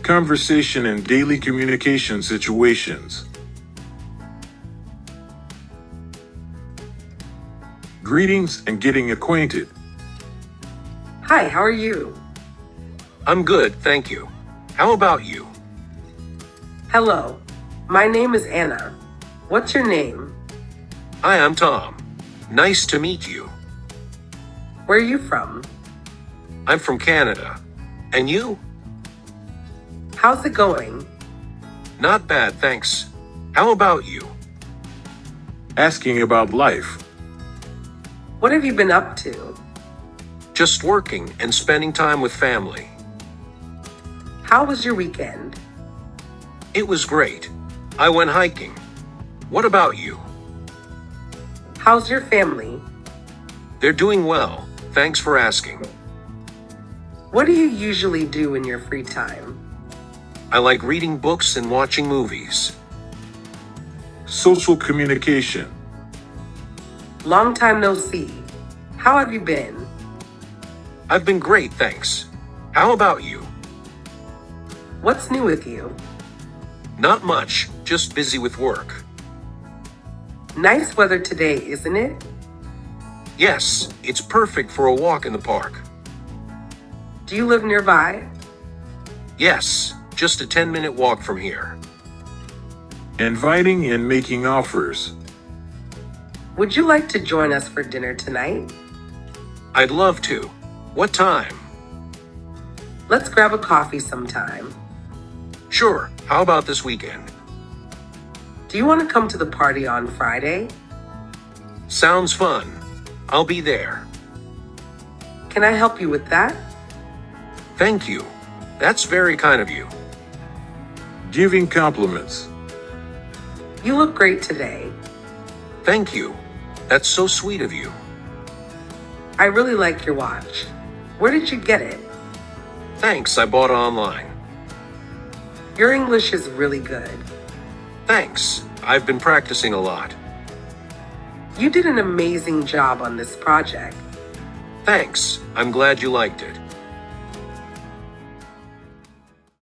Conversation in daily communication situations. Greetings and getting acquainted. Hi, how are you? I'm good, thank you. How about you? Hello, my name is Anna. What's your name? Hi, I'm Tom. Nice to meet you. Where are you from? I'm from Canada. And you? How's it going? Not bad, thanks. How about you? Asking about life. What have you been up to? Just working and spending time with family. How was your weekend? It was great. I went hiking. What about you? How's your family? They're doing well. Thanks for asking. What do you usually do in your free time? I like reading books and watching movies. Social communication. Long time no see. How have you been? I've been great, thanks. How about you? What's new with you? Not much, just busy with work. Nice weather today, isn't it? Yes, it's perfect for a walk in the park. Do you live nearby? Yes, just a 10-minute walk from here. Inviting and making offers. Would you like to join us for dinner tonight? I'd love to. What time? Let's grab a coffee sometime. Sure, how about this weekend? Do you want to come to the party on Friday? Sounds fun. I'll be there. Can I help you with that? Thank you. That's very kind of you. Giving compliments. You look great today. Thank you. That's so sweet of you. I really like your watch. Where did you get it? Thanks, I bought it online. Your English is really good. Thanks. I've been practicing a lot. You did an amazing job on this project. Thanks. I'm glad you liked it.